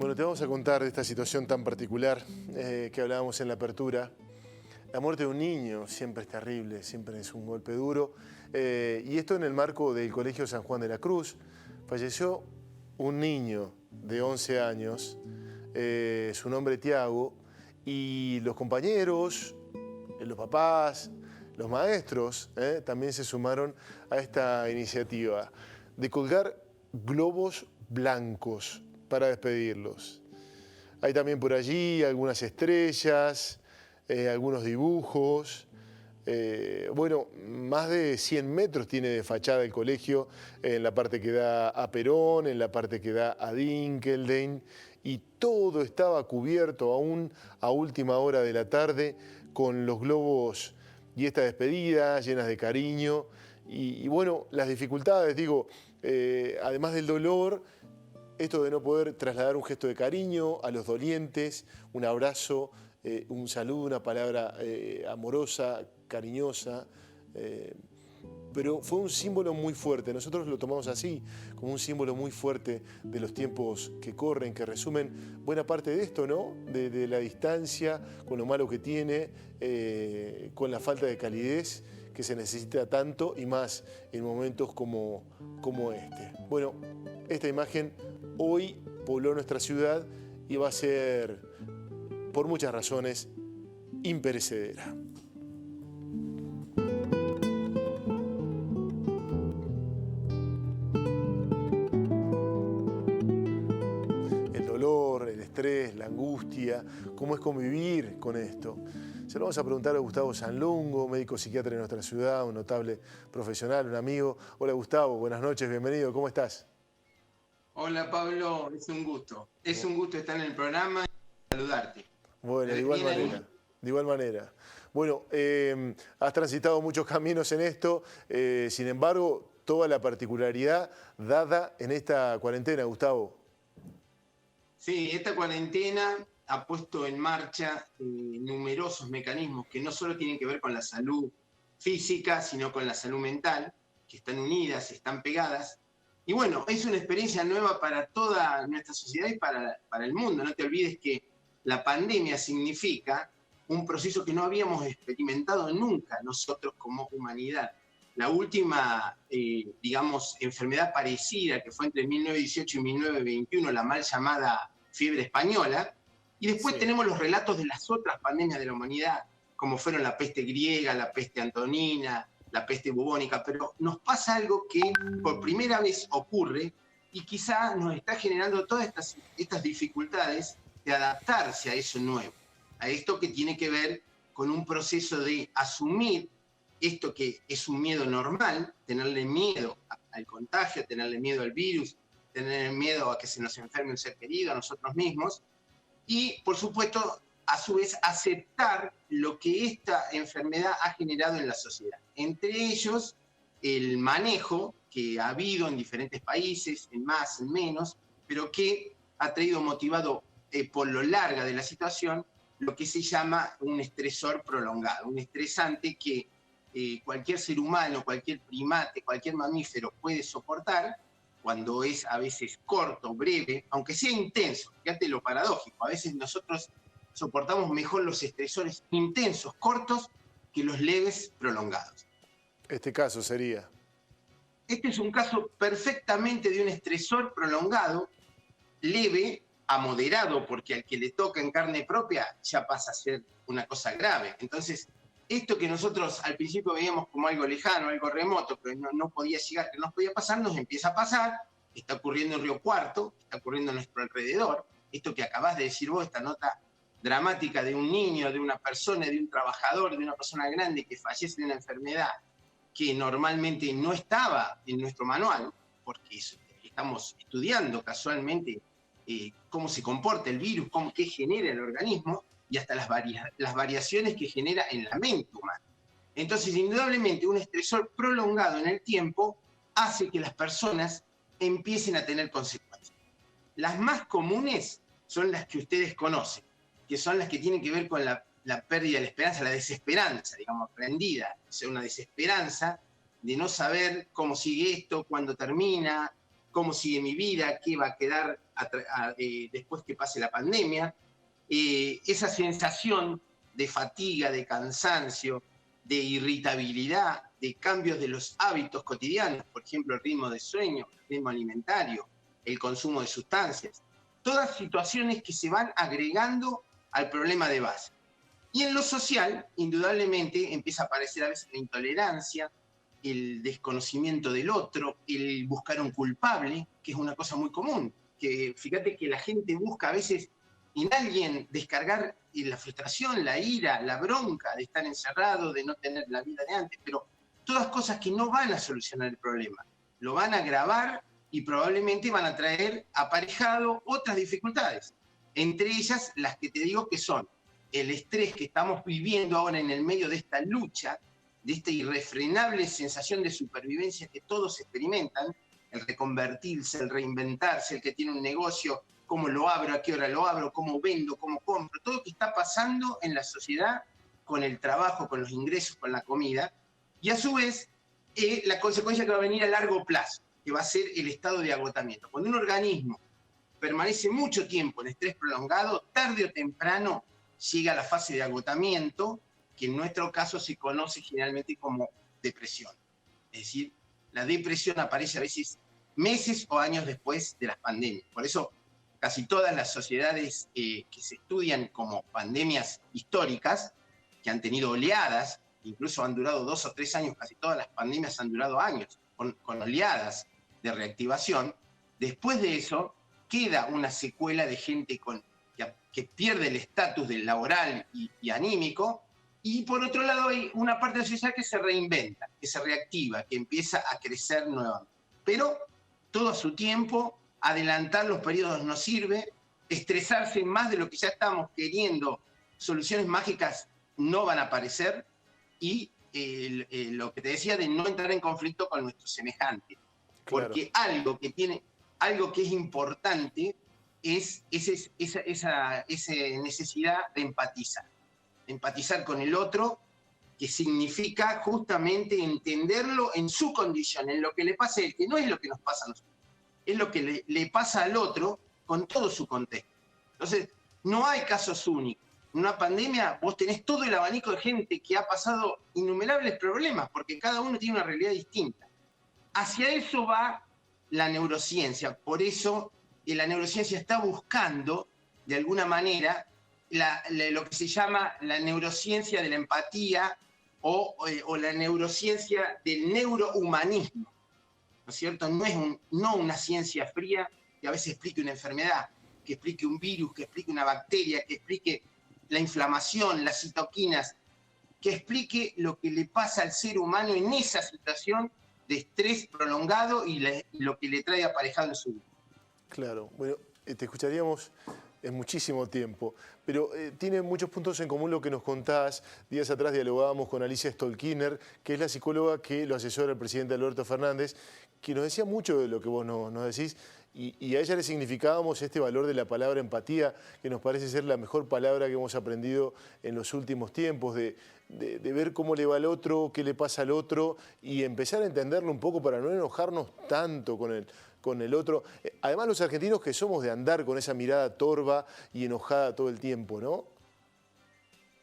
Bueno, te vamos a contar de esta situación tan particular que hablábamos en la apertura. La muerte de un niño siempre es terrible, siempre es un golpe duro. Y esto en el marco del Colegio San Juan de la Cruz. Falleció un niño de 11 años, su nombre Tiago, y los compañeros, los papás, los maestros también se sumaron a esta iniciativa de colgar globos blancos para despedirlos. Hay también por allí algunas estrellas, algunos dibujos. Bueno, más de 100 metros tiene de fachada el colegio, en la parte que da a Perón, en la parte que da a Dinkeldein, y todo estaba cubierto aún a última hora de la tarde con los globos y esta despedida llenas de cariño. Y bueno, las dificultades, digo, además del dolor, esto de no poder trasladar un gesto de cariño a los dolientes, un abrazo, un saludo, una palabra amorosa, cariñosa, pero fue un símbolo muy fuerte. Nosotros lo tomamos así, como un símbolo muy fuerte de los tiempos que corren, que resumen buena parte de esto, ¿no? De la distancia, con lo malo que tiene, con la falta de calidez que se necesita tanto y más en momentos como este. Bueno, esta imagen hoy pobló nuestra ciudad y va a ser, por muchas razones, imperecedera. El dolor, el estrés, la angustia, cómo es convivir con esto. Se lo vamos a preguntar a Gustavo Sanlungo, médico psiquiatra de nuestra ciudad, un notable profesional, un amigo. Hola Gustavo, buenas noches, bienvenido, ¿cómo estás? Hola Pablo, es un gusto. Es un gusto estar en el programa y saludarte. Bueno, de igual ¿Bien ahí? manera. De igual manera. Bueno, has transitado muchos caminos en esto, sin embargo, toda la particularidad dada en esta cuarentena, Gustavo. Sí, esta cuarentena ha puesto en marcha numerosos mecanismos que no solo tienen que ver con la salud física, sino con la salud mental, que están unidas, están pegadas. Y bueno, es una experiencia nueva para toda nuestra sociedad y para el mundo. No te olvides que la pandemia significa un proceso que no habíamos experimentado nunca nosotros como humanidad. La última, digamos, enfermedad parecida, que fue entre 1918 y 1921, la mal llamada fiebre española, y después tenemos los relatos de las otras pandemias de la humanidad, como fueron la peste griega, la peste antonina, la peste bubónica, pero nos pasa algo que por primera vez ocurre y quizá nos está generando todas estas dificultades de adaptarse a eso nuevo, a esto que tiene que ver con un proceso de asumir esto que es un miedo normal, tenerle miedo al contagio, tenerle miedo al virus, tener miedo a que se nos enferme un ser querido, a nosotros mismos, y por supuesto, a su vez, aceptar lo que esta enfermedad ha generado en la sociedad. Entre ellos, el manejo que ha habido en diferentes países, en más, en menos, pero que ha traído motivado por lo larga de la situación, lo que se llama un estresor prolongado, un estresante que cualquier ser humano, cualquier primate, cualquier mamífero puede soportar cuando es a veces corto, breve, aunque sea intenso. Fíjate lo paradójico, a veces nosotros soportamos mejor los estresores intensos, cortos, que los leves, prolongados. Este caso sería. Este es un caso perfectamente de un estresor prolongado, leve a moderado, porque al que le toca en carne propia ya pasa a ser una cosa grave. Entonces, esto que nosotros al principio veíamos como algo lejano, algo remoto, que no podía llegar, que no podía pasar, nos empieza a pasar. Está ocurriendo en Río Cuarto, está ocurriendo a nuestro alrededor. Esto que acabás de decir vos, esta nota dramática de un niño, de una persona, de un trabajador, de una persona grande que fallece de una enfermedad que normalmente no estaba en nuestro manual, porque estamos estudiando casualmente cómo se comporta el virus, qué genera el organismo y hasta las variaciones que genera en la mente humana. Entonces, indudablemente, un estresor prolongado en el tiempo hace que las personas empiecen a tener consecuencias. Las más comunes son las que ustedes conocen, que son las que tienen que ver con la pérdida de la esperanza, la desesperanza, digamos, aprendida, o sea, una desesperanza de no saber cómo sigue esto, cuándo termina, cómo sigue mi vida, qué va a quedar después que pase la pandemia. Esa sensación de fatiga, de cansancio, de irritabilidad, de cambios de los hábitos cotidianos, por ejemplo, el ritmo de sueño, el ritmo alimentario, el consumo de sustancias. Todas situaciones que se van agregando al problema de base. Y en lo social, indudablemente, empieza a aparecer a veces la intolerancia, el desconocimiento del otro, el buscar un culpable, que es una cosa muy común. Que fíjate que la gente busca a veces en alguien descargar la frustración, la ira, la bronca de estar encerrado, de no tener la vida de antes, pero todas cosas que no van a solucionar el problema, lo van a agravar y probablemente van a traer aparejado otras dificultades, entre ellas las que te digo que son el estrés que estamos viviendo ahora en el medio de esta lucha, de esta irrefrenable sensación de supervivencia que todos experimentan, el reconvertirse, el reinventarse, el que tiene un negocio, cómo lo abro, a qué hora lo abro, cómo vendo, cómo compro, todo lo que está pasando en la sociedad con el trabajo, con los ingresos, con la comida, y a su vez la consecuencia que va a venir a largo plazo, que va a ser el estado de agotamiento. Cuando un organismo permanece mucho tiempo en estrés prolongado, tarde o temprano llega a la fase de agotamiento, que en nuestro caso se conoce generalmente como depresión. Es decir, la depresión aparece a veces meses o años después de las pandemias. Por eso casi todas las sociedades que se estudian como pandemias históricas, que han tenido oleadas, incluso han durado 2 o 3 años, casi todas las pandemias han durado años, con oleadas de reactivación, después de eso queda una secuela de gente que pierde el estatus del laboral y anímico, y por otro lado hay una parte de la sociedad que se reinventa, que se reactiva, que empieza a crecer nuevamente. Pero todo a su tiempo, adelantar los periodos no sirve, estresarse más de lo que ya estamos queriendo, soluciones mágicas no van a aparecer, y lo que te decía de no entrar en conflicto con nuestros semejantes. Claro. Porque algo que es importante es esa necesidad de empatizar con el otro, que significa justamente entenderlo en su condición, en lo que le pasa a él, que no es lo que nos pasa a nosotros, es lo que le pasa al otro con todo su contexto. Entonces, no hay casos únicos. En una pandemia vos tenés todo el abanico de gente que ha pasado innumerables problemas, porque cada uno tiene una realidad distinta. Hacia eso va la neurociencia. Por eso la neurociencia está buscando, de alguna manera, lo que se llama la neurociencia de la empatía o la neurociencia del neurohumanismo. ¿No es cierto? No una ciencia fría que a veces explique una enfermedad, que explique un virus, que explique una bacteria, que explique la inflamación, las citoquinas, que explique lo que le pasa al ser humano en esa situación de estrés prolongado y lo que le trae aparejado en su vida. Claro, bueno, te escucharíamos en muchísimo tiempo, pero tiene muchos puntos en común lo que nos contás. Días atrás dialogábamos con Alicia Stolkiner, que es la psicóloga que lo asesora el presidente Alberto Fernández, que nos decía mucho de lo que vos nos decís, y a ella le significábamos este valor de la palabra empatía, que nos parece ser la mejor palabra que hemos aprendido en los últimos tiempos, de ver cómo le va al otro, qué le pasa al otro, y empezar a entenderlo un poco para no enojarnos tanto con el otro. Además, los argentinos que somos de andar con esa mirada torva y enojada todo el tiempo, ¿no?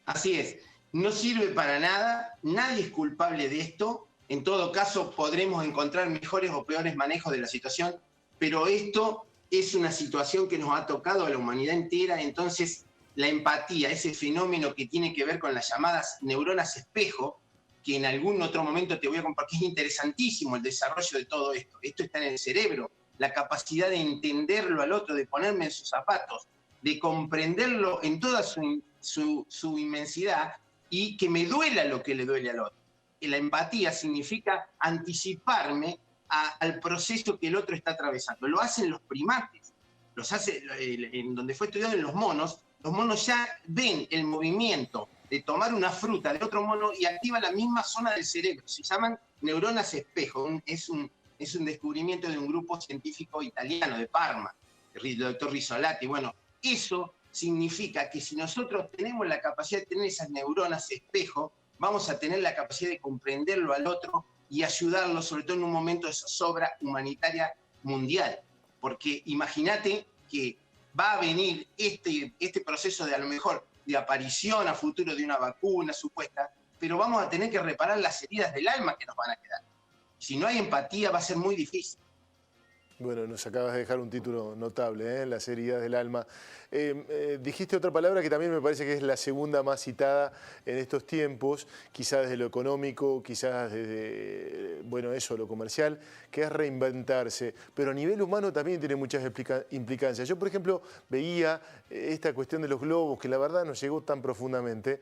Así es. No sirve para nada, nadie es culpable de esto. En todo caso, podremos encontrar mejores o peores manejos de la situación, pero esto es una situación que nos ha tocado a la humanidad entera. Entonces, la empatía, ese fenómeno que tiene que ver con las llamadas neuronas espejo, que en algún otro momento te voy a compartir, es interesantísimo el desarrollo de todo esto. Esto está en el cerebro, la capacidad de entenderlo al otro, de ponerme en sus zapatos, de comprenderlo en toda su inmensidad y que me duela lo que le duele al otro. Y la empatía significa anticiparme al proceso que el otro está atravesando. Lo hacen los primates, los hace en donde fue estudiado en los monos ya ven el movimiento de tomar una fruta de otro mono y activa la misma zona del cerebro. Se llaman neuronas espejo. Es un descubrimiento de un grupo científico italiano de Parma, el doctor Rizzolatti. Bueno, eso significa que si nosotros tenemos la capacidad de tener esas neuronas espejo, vamos a tener la capacidad de comprenderlo al otro y ayudarlo, sobre todo en un momento de zozobra humanitaria mundial. Porque imagínate que va a venir este proceso de a lo mejor de aparición a futuro de una vacuna supuesta, pero vamos a tener que reparar las heridas del alma que nos van a quedar. Si no hay empatía va a ser muy difícil. Bueno, nos acabas de dejar un título notable, Las heridas del alma. Dijiste otra palabra que también me parece que es la segunda más citada en estos tiempos, quizás desde lo económico, quizás desde, bueno, eso, lo comercial, que es reinventarse. Pero a nivel humano también tiene muchas implicancias. Yo, por ejemplo, veía esta cuestión de los globos, que la verdad no llegó tan profundamente,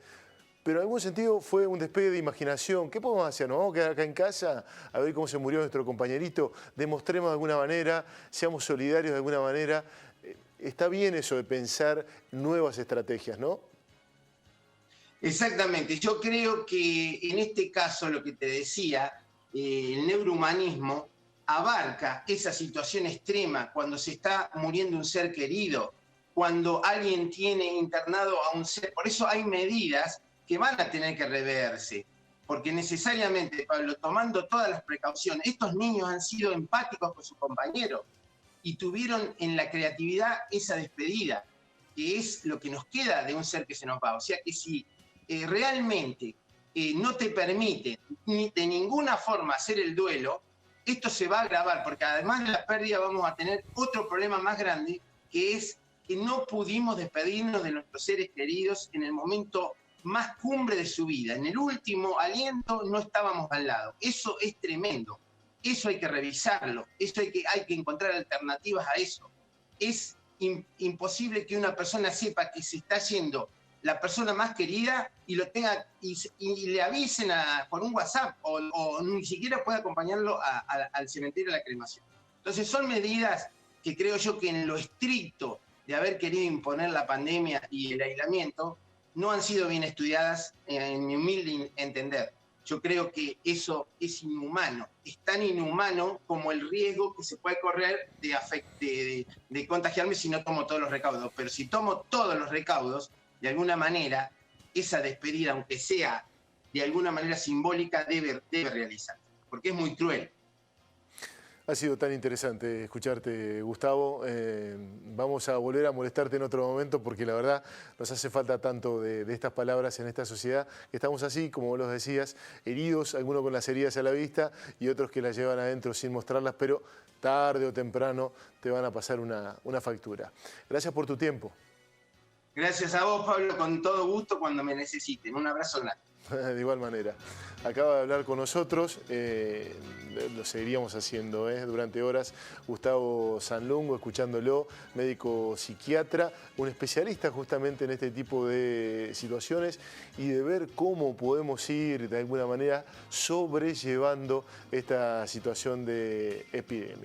pero en algún sentido fue un despegue de imaginación. ¿Qué podemos hacer? ¿Nos vamos a quedar acá en casa a ver cómo se murió nuestro compañerito? Demostremos de alguna manera, seamos solidarios de alguna manera. Está bien eso de pensar nuevas estrategias, ¿no? Exactamente. Yo creo que en este caso, lo que te decía, el neurohumanismo abarca esa situación extrema cuando se está muriendo un ser querido, cuando alguien tiene internado a un ser. Por eso hay medidas que van a tener que reverse, porque necesariamente, Pablo, tomando todas las precauciones, estos niños han sido empáticos con sus compañeros y tuvieron en la creatividad esa despedida, que es lo que nos queda de un ser que se nos va. O sea que si realmente no te permite ni de ninguna forma hacer el duelo, esto se va a agravar, porque además de la pérdida vamos a tener otro problema más grande, que es que no pudimos despedirnos de nuestros seres queridos en el momento más cumbre de su vida. En el último aliento no estábamos al lado. Eso es tremendo. Eso hay que revisarlo. Eso hay que encontrar alternativas a eso. Es imposible que una persona sepa que se está yendo la persona más querida y lo tenga y le avisen por un WhatsApp o ni siquiera pueda acompañarlo al cementerio de la cremación. Entonces son medidas que creo yo que en lo estricto de haber querido imponer la pandemia y el aislamiento no han sido bien estudiadas, en mi humilde entender. Yo creo que eso es inhumano, es tan inhumano como el riesgo que se puede correr de contagiarme si no tomo todos los recaudos. Pero si tomo todos los recaudos, de alguna manera, esa despedida, aunque sea de alguna manera simbólica, debe realizarse, porque es muy cruel. Ha sido tan interesante escucharte, Gustavo. Vamos a volver a molestarte en otro momento porque la verdad nos hace falta tanto de estas palabras en esta sociedad, que estamos así, como vos los decías, heridos, algunos con las heridas a la vista y otros que las llevan adentro sin mostrarlas, pero tarde o temprano te van a pasar una factura. Gracias por tu tiempo. Gracias a vos, Pablo, con todo gusto cuando me necesiten. Un abrazo grande. De igual manera. Acaba de hablar con nosotros, lo seguiríamos haciendo durante horas, Gustavo Sanlungo, escuchándolo, médico psiquiatra, un especialista justamente en este tipo de situaciones y de ver cómo podemos ir de alguna manera sobrellevando esta situación de epidemia.